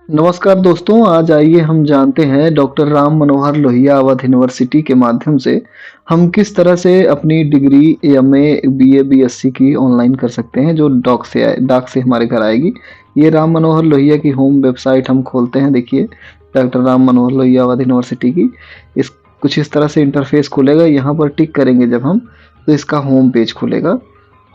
नमस्कार दोस्तों, आज आइए हम जानते हैं डॉक्टर राम मनोहर लोहिया अवध यूनिवर्सिटी के माध्यम से हम किस तरह से अपनी डिग्री एमए, बीए, बीएससी की ऑनलाइन कर सकते हैं जो डाक से हमारे घर आएगी। ये राम मनोहर लोहिया की होम वेबसाइट हम खोलते हैं। देखिए, डॉक्टर राम मनोहर लोहिया अवध यूनिवर्सिटी की इस कुछ इस तरह से इंटरफेस खुलेगा। यहाँ पर टिक करेंगे जब हम, तो इसका होम पेज खुलेगा।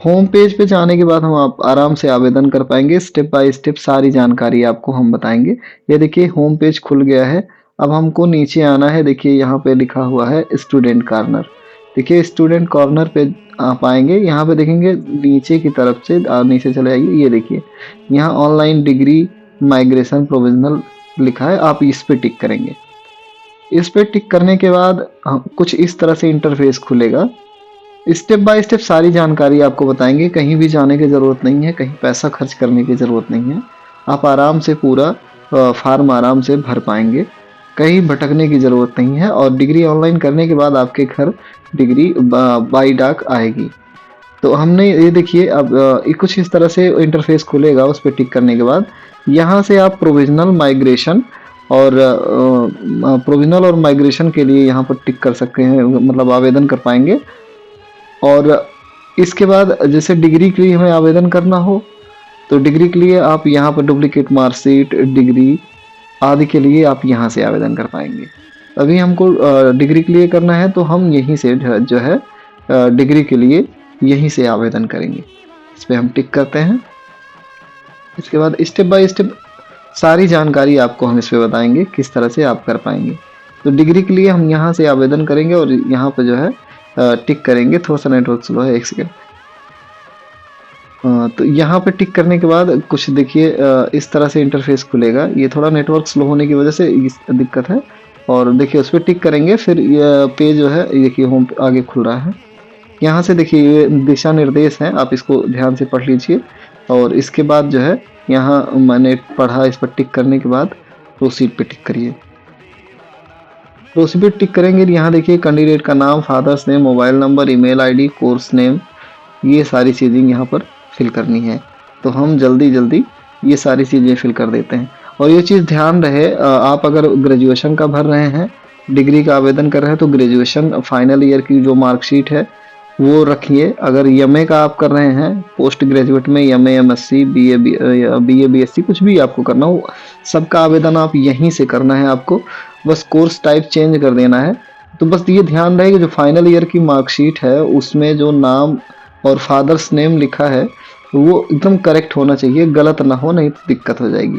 होम पेज पे जाने के बाद हम आप आराम से आवेदन कर पाएंगे। स्टेप बाय स्टेप सारी जानकारी आपको हम बताएंगे। ये देखिए होम पेज खुल गया है। अब हमको नीचे आना है। देखिए यहाँ पे लिखा हुआ है स्टूडेंट कॉर्नर। देखिए स्टूडेंट कॉर्नर पे आप आएंगे। यहाँ पे देखेंगे नीचे की तरफ से नीचे चले आइए। ये देखिए यहाँ ऑनलाइन डिग्री माइग्रेशन प्रोविजनल लिखा है, आप इस पे टिक करेंगे। इस पे टिक करने के बाद कुछ इस तरह से इंटरफेस खुलेगा। स्टेप बाय स्टेप सारी जानकारी आपको बताएंगे। कहीं भी जाने की ज़रूरत नहीं है, कहीं पैसा खर्च करने की ज़रूरत नहीं है। आप आराम से पूरा फॉर्म आराम से भर पाएंगे। कहीं भटकने की ज़रूरत नहीं है और डिग्री ऑनलाइन करने के बाद आपके घर डिग्री बाई डाक आएगी। तो हमने ये देखिए अब कुछ इस तरह से इंटरफेस खुलेगा। उस पर टिक करने के बाद यहाँ से आप प्रोविजनल माइग्रेशन और प्रोविजनल और माइग्रेशन के लिए यहाँ पर टिक कर सकते हैं, मतलब आवेदन कर पाएंगे। और इसके बाद जैसे डिग्री के लिए हमें आवेदन करना हो तो डिग्री के लिए आप यहाँ पर डुप्लीकेट मार्कशीट, डिग्री आदि के लिए आप यहाँ से आवेदन कर पाएंगे। अभी हमको डिग्री के लिए करना है तो हम यहीं से जो है डिग्री के लिए यहीं से आवेदन करेंगे। इस पर हम टिक करते हैं। इसके बाद स्टेप बाय स्टेप सारी जानकारी आपको हम इस पे बताएंगे किस तरह से आप कर पाएंगे। तो डिग्री के लिए हम यहाँ से आवेदन करेंगे और यहाँ पे जो है टिक करेंगे। थोड़ा सा नेटवर्क स्लो है, एक सेकेंड। तो यहाँ पे टिक करने के बाद कुछ देखिए इस तरह से इंटरफेस खुलेगा। ये थोड़ा नेटवर्क स्लो होने की वजह से इस दिक्कत है। और देखिए उस पर टिक करेंगे, फिर ये पेज जो है देखिए होम आगे खुल रहा है। यहाँ से देखिए ये दिशा निर्देश हैं, आप इसको ध्यान से पढ़ लीजिए। और इसके बाद जो है यहाँ मैंने पढ़ा, इस पर टिक करने के बाद प्रोसीड पे टिक करिए। प्रोसीड पे टिक करेंगे, यहाँ देखिए कैंडिडेट का नाम, father's name, mobile number, email ID, course name, ये सारी चीज़ें यहाँ पर फिल करनी है। तो हम जल्दी जल्दी ये सारी चीज़ें फिल कर देते हैं। और ये चीज़ ध्यान रहे, आप अगर ग्रेजुएशन का भर रहे हैं, डिग्री का आवेदन कर रहे हैं, तो ग्रेजुएशन फाइनल ईयर की जो मार्कशीट है वो रखिए। अगर एमए का आप कर रहे हैं, पोस्ट ग्रेजुएट में एमए, एमएससी, बीए, बीएससी कुछ भी आपको करना हो, सबका आवेदन आप यहीं से करना है। आपको बस कोर्स टाइप चेंज कर देना है। तो बस ये ध्यान रहे कि जो फाइनल ईयर की मार्कशीट है उसमें जो नाम और फादर्स नेम लिखा है वो एकदम करेक्ट होना चाहिए, गलत ना हो, नहीं तो दिक्कत हो जाएगी।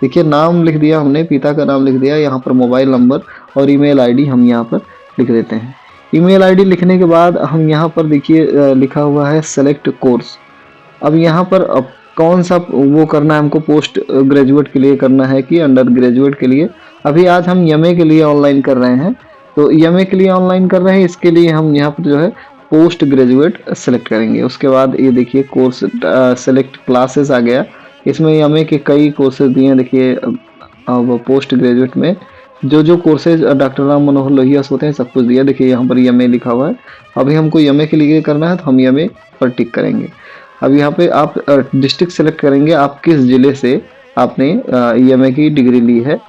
देखिए नाम लिख दिया हमने, पिता का नाम लिख दिया, यहाँ पर मोबाइल नंबर और ईमेल आईडी हम यहाँ पर लिख देते हैं। ईमेल आईडी लिखने के बाद हम यहाँ पर देखिए लिखा हुआ है सेलेक्ट कोर्स। अब यहाँ पर कौन सा वो करना है हमको, पोस्ट ग्रेजुएट के लिए करना है कि अंडर ग्रेजुएट के लिए। अभी आज हम एमए के लिए ऑनलाइन कर रहे हैं, तो एमए के लिए ऑनलाइन कर रहे हैं, इसके लिए हम यहाँ पर जो है पोस्ट ग्रेजुएट सेलेक्ट करेंगे। उसके बाद ये देखिए कोर्स सेलेक्ट क्लासेस आ गया। इसमें एमए के कई कोर्सेज दिए हैं। देखिए अब पोस्ट ग्रेजुएट में जो जो कोर्सेज डॉक्टर राम मनोहर लोहिया से होते हैं सब कुछ दिया। देखिए यहाँ पर एमए लिखा हुआ है। अभी हमको एमए के लिए करना है तो हम एमए पर टिक करेंगे। अब यहाँ पे आप डिस्ट्रिक्ट सेलेक्ट करेंगे, आप किस ज़िले से आपने एमए की डिग्री ली है।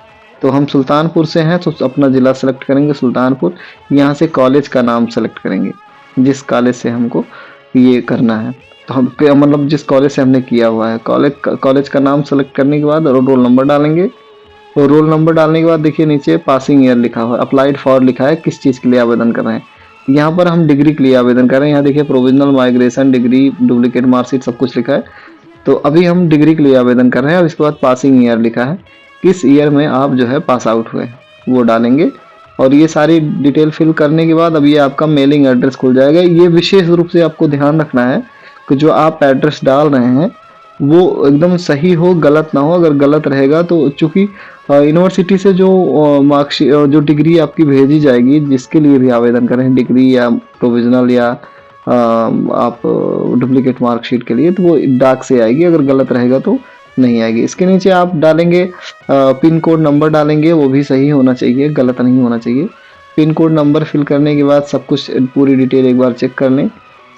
तो हम सुल्तानपुर से हैं तो अपना ज़िला सेलेक्ट करेंगे सुल्तानपुर। यहाँ से कॉलेज का नाम सेलेक्ट करेंगे, जिस कॉलेज से हमको ये करना है। तो हम मतलब जिस कॉलेज से हमने किया हुआ है, कॉलेज का नाम सेलेक्ट करने के बाद रोल नंबर डालेंगे। और रोल नंबर डालने के बाद देखिए नीचे पासिंग ईयर लिखा हुआ है, अप्लाइड फॉर लिखा है, किस चीज़ के लिए आवेदन कर रहे हैं। यहाँ पर हम डिग्री के लिए आवेदन कर रहे हैं। यहाँ देखिए provisional, migration, degree, duplicate marksheet सब कुछ लिखा है। तो अभी हम डिग्री के लिए आवेदन कर रहे हैं। और इसके बाद पासिंग ईयर लिखा है, किस ईयर में आप जो है पास आउट हुए वो डालेंगे। और ये सारी डिटेल फिल करने के बाद अब ये आपका मेलिंग एड्रेस खुल जाएगा। ये विशेष रूप से आपको ध्यान रखना है कि जो आप एड्रेस डाल रहे हैं वो एकदम सही हो, गलत ना हो। अगर गलत रहेगा तो चूंकि यूनिवर्सिटी से जो मार्कशीट जो डिग्री आपकी भेजी जाएगी, जिसके लिए भी आवेदन करें, डिग्री या प्रोविजनल या आप डुप्लीकेट मार्कशीट के लिए, तो वो डाक से आएगी। अगर गलत रहेगा तो नहीं आएगी। इसके नीचे आप डालेंगे पिन कोड नंबर डालेंगे, वो भी सही होना चाहिए, गलत नहीं होना चाहिए। पिन कोड नंबर फिल करने के बाद सब कुछ पूरी डिटेल एक बार चेक कर लें।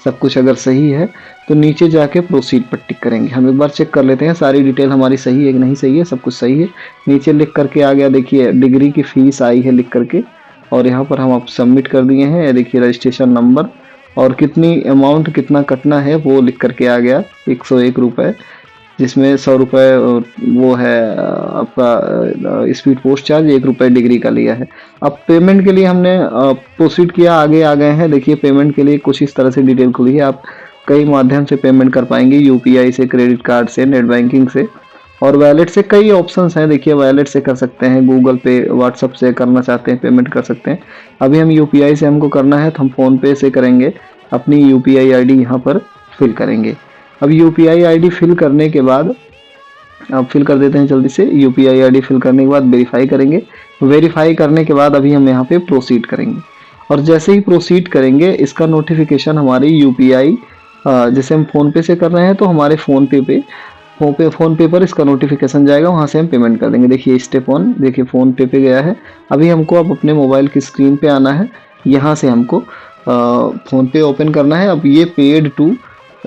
सब कुछ अगर सही है तो नीचे जाके प्रोसीड पर टिक करेंगे। हम एक बार चेक कर लेते हैं सारी डिटेल हमारी सही है कि नहीं सही है। सब कुछ सही है, नीचे लिख करके आ गया, देखिए डिग्री की फीस आई है लिख करके, और यहाँ पर हम अब सबमिट कर दिए हैं। ये देखिए रजिस्ट्रेशन नंबर और कितनी अमाउंट कितना कटना है वो लिख करके आ गया, 101 रुपये, जिसमें 100 रुपये वो है आपका स्पीड पोस्ट चार्ज, 1 रुपये डिग्री का लिया है। अब पेमेंट के लिए हमने प्रोसीड किया, आगे आ गए हैं। देखिए पेमेंट के लिए कुछ इस तरह से डिटेल खुली है। आप कई माध्यम से पेमेंट कर पाएंगे, यूपीआई से, क्रेडिट कार्ड से, नेट बैंकिंग से और वैलेट से। कई ऑप्शंस हैं, देखिए वैलेट से कर सकते हैं, गूगल पे, व्हाट्सअप से करना चाहते हैं पेमेंट कर सकते हैं। अभी हम यूपीआई से हमको करना है तो हम फ़ोन पे से करेंगे। अपनी यूपीआई आईडी यहाँ पर फिल करेंगे। अब यूपीआई आईडी फिल करने के बाद अब फिल कर देते हैं जल्दी से। यूपीआई आईडी फिल करने के बाद वेरीफाई करेंगे। वेरीफाई करने के बाद अभी हम यहाँ पे प्रोसीड करेंगे, और जैसे ही प्रोसीड करेंगे इसका नोटिफिकेशन हमारी यूपीआई, जैसे हम फ़ोन पे से कर रहे हैं तो हमारे फ़ोन पे पर इसका नोटिफिकेशन जाएगा, वहाँ से हम पेमेंट कर देंगे। देखिए स्टेप 1, देखिए फ़ोन पे गया है। अभी हमको अब अपने मोबाइल की स्क्रीन पे आना है, यहाँ से हमको फ़ोन पे ओपन करना है। अब ये पेड टू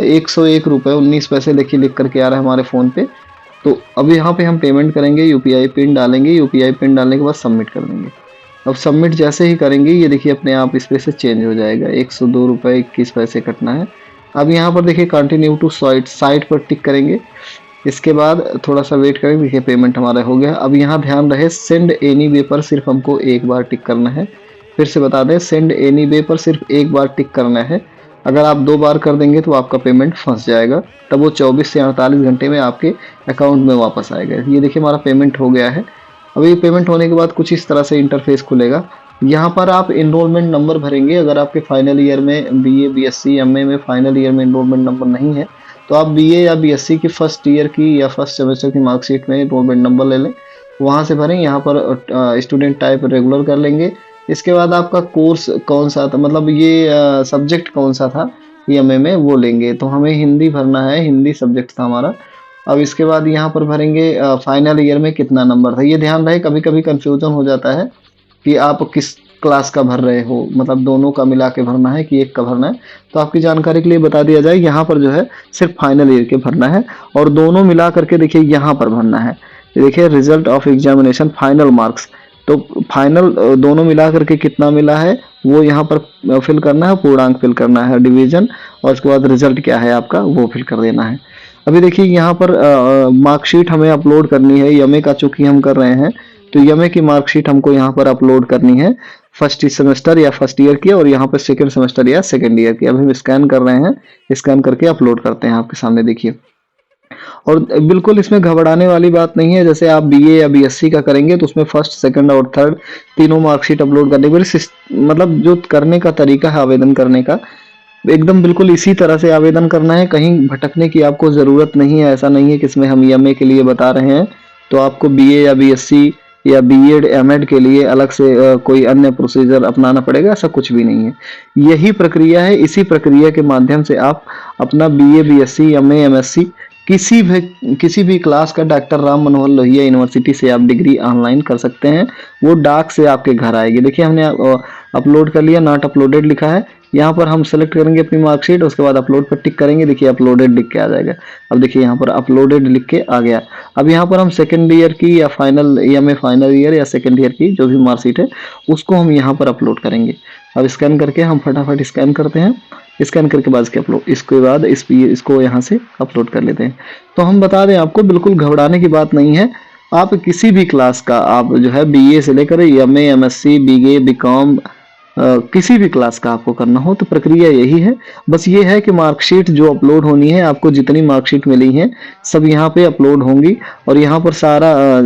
101 रुपये 19 पैसे देखिए लिख करके आ रहा है हमारे फ़ोन पे। तो अब यहाँ पे हम पेमेंट करेंगे, यूपीआई पिन डालेंगे, यूपीआई पिन डालने के बाद सबमिट कर देंगे। अब सबमिट जैसे ही करेंगे ये देखिए अपने आप इस पे से चेंज हो जाएगा, 102 रुपये 21 पैसे कटना है। अब यहाँ पर देखिए कंटिन्यू टू साइट पर टिक करेंगे। इसके बाद थोड़ा सा वेट करेंगे, देखिए पेमेंट हमारा हो गया। अब यहाँ ध्यान रहे सेंड एनी वे पर सिर्फ हमको एक बार टिक करना है। फिर से बता दें, सेंड एनी वे पर सिर्फ एक बार टिक करना है। अगर आप 2 बार कर देंगे तो आपका पेमेंट फंस जाएगा, तब वो 24 से 48 घंटे में आपके अकाउंट में वापस आएगा। ये देखिए हमारा पेमेंट हो गया है। अभी पेमेंट होने के बाद कुछ इस तरह से इंटरफेस खुलेगा। यहाँ पर आप इनरोलमेंट नंबर भरेंगे। अगर आपके फाइनल ईयर में बीए, बीएससी, एमए में फाइनल ईयर में इनरोलमेंट नंबर नहीं है तो आप बीए या बीएससी की फर्स्ट ईयर की या फर्स्ट सेमेस्टर की मार्कशीट में इनरोलमेंट नंबर ले लें, वहाँ से भरें। यहाँ पर स्टूडेंट टाइप रेगुलर कर लेंगे। इसके बाद आपका कोर्स कौन सा था, मतलब ये सब्जेक्ट कौन सा था एमए में, वो लेंगे। तो हमें हिंदी भरना है, हिंदी सब्जेक्ट था हमारा। अब इसके बाद यहाँ पर भरेंगे फाइनल ईयर में कितना नंबर था। ये ध्यान रहे कभी कभी कंफ्यूजन हो जाता है कि आप किस क्लास का भर रहे हो, मतलब दोनों का मिला के भरना है कि एक का भरना है। तो आपकी जानकारी के लिए बता दिया जाए, यहाँ पर जो है सिर्फ फाइनल ईयर के भरना है और दोनों मिला करके देखिए यहाँ पर भरना है। देखिए result of examination final marks, तो फाइनल दोनों मिला करके कितना मिला है वो यहाँ पर फिल करना है, पूर्णांक फिल करना है, डिवीजन, और उसके बाद रिजल्ट क्या है आपका वो फिल कर देना है। अभी देखिए यहाँ पर मार्कशीट हमें अपलोड करनी है। यमए का चूंकि हम कर रहे हैं तो यमए की मार्कशीट हमको यहाँ पर अपलोड करनी है, फर्स्ट सेमेस्टर या फर्स्ट ईयर की, और यहाँ पर सेकंड सेमेस्टर या सेकंड ईयर की। अभी हम स्कैन कर रहे हैं, स्कैन करके अपलोड करते हैं आपके सामने देखिए। और बिल्कुल इसमें घबराने वाली बात नहीं है। जैसे आप बीए या बीएससी का करेंगे तो उसमें फर्स्ट, सेकंड और थर्ड तीनों मार्कशीट अपलोड करने के, मतलब जो करने का तरीका है आवेदन करने का, एकदम बिल्कुल इसी तरह से आवेदन करना है। कहीं भटकने की आपको ज़रूरत नहीं है। ऐसा नहीं है कि इसमें हम एमए के लिए बता रहे हैं तो आपको बीए या बीएससी या बीएड, एमएड के लिए अलग से कोई अन्य प्रोसीजर अपनाना पड़ेगा, ऐसा कुछ भी नहीं है। यही प्रक्रिया है, इसी प्रक्रिया के माध्यम से आप अपना बीए, बीएससी, एमए, एमएससी किसी भी क्लास का डॉक्टर राम मनोहर लोहिया यूनिवर्सिटी से आप डिग्री ऑनलाइन कर सकते हैं। वो डाक से आपके घर आएगी। देखिए हमने अपलोड कर लिया, नॉट अपलोडेड लिखा है। यहाँ पर हम सेलेक्ट करेंगे अपनी मार्कशीट, उसके बाद अपलोड पर टिक करेंगे, देखिए अपलोडेड लिख के आ जाएगा। अब देखिए यहाँ पर अपलोडेड लिख के आ गया। अब यहाँ पर हम सेकेंड ईयर की या फाइनल एमए फाइनल ईयर या सेकेंड ईयर की जो भी मार्कशीट है उसको हम यहाँ पर अपलोड करेंगे। अब स्कैन करके हम फटाफट स्कैन करते हैं। स्कैन करके बाद इसके बाद इसको यहाँ से अपलोड कर लेते हैं। तो हम बता दें आपको, बिल्कुल घबराने की बात नहीं है। आप किसी भी क्लास का, आप जो है बीए से लेकर एमए, एमएससी, बीए, बीकॉम, किसी भी क्लास का आपको करना हो तो प्रक्रिया यही है। बस ये है कि मार्कशीट जो अपलोड होनी है, आपको जितनी मार्कशीट मिली है सब यहाँ पे अपलोड होंगी, और यहाँ पर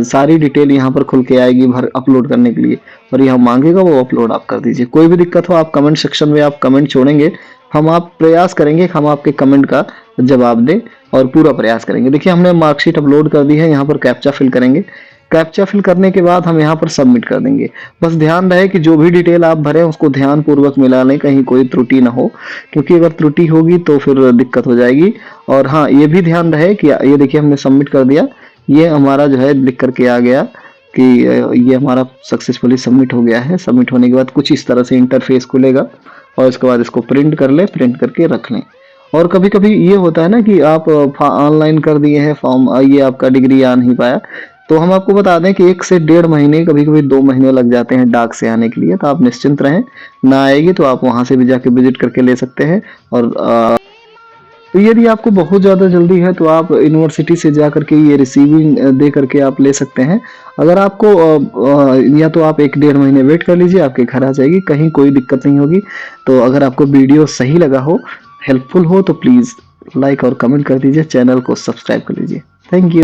सारी डिटेल यहाँ पर खुल के आएगी भर अपलोड करने के लिए, और यहाँ मांगेगा वो अपलोड आप कर दीजिए। कोई भी दिक्कत हो आप कमेंट सेक्शन में आप कमेंट छोड़ेंगे, आप प्रयास करेंगे हम आपके कमेंट का जवाब दें, और पूरा प्रयास करेंगे। देखिए हमने मार्कशीट अपलोड कर दी है। यहाँ पर कैप्चा फिल करेंगे। कैप्चा फिल करने के बाद हम यहाँ पर सबमिट कर देंगे। बस ध्यान रहे कि जो भी डिटेल आप भरें उसको ध्यान पूर्वक मिला लें, कहीं कोई त्रुटि ना हो, क्योंकि अगर त्रुटि होगी तो फिर दिक्कत हो जाएगी। और हाँ, ये भी ध्यान रहे कि ये देखिए हमने सबमिट कर दिया, ये हमारा जो है लिख करके आ गया कि ये हमारा सक्सेसफुली सबमिट हो गया है। सबमिट होने के बाद कुछ इस तरह से इंटरफेस खुलेगा, और उसके बाद इसको प्रिंट कर लें, प्रिंट करके रख लें। और कभी कभी ये होता है ना कि आप ऑनलाइन कर दिए हैं फॉर्म, ये आपका डिग्री आ नहीं पाया, तो हम आपको बता दें कि 1 से 1.5 महीने, कभी कभी 2 महीने लग जाते हैं डाक से आने के लिए। तो आप निश्चिंत रहें, ना आएगी तो आप वहां से भी जाके विजिट करके ले सकते हैं। और तो यदि आपको बहुत ज़्यादा जल्दी है तो आप यूनिवर्सिटी से जा करके ये रिसीविंग दे करके आप ले सकते हैं। अगर आपको या तो आप 1-1.5 महीने वेट कर लीजिए, आपके घर आ जाएगी, कहीं कोई दिक्कत नहीं होगी। तो अगर आपको वीडियो सही लगा हो, हेल्पफुल हो, तो प्लीज़ लाइक और कमेंट कर दीजिए, चैनल को सब्सक्राइब कर लीजिए। Thank you.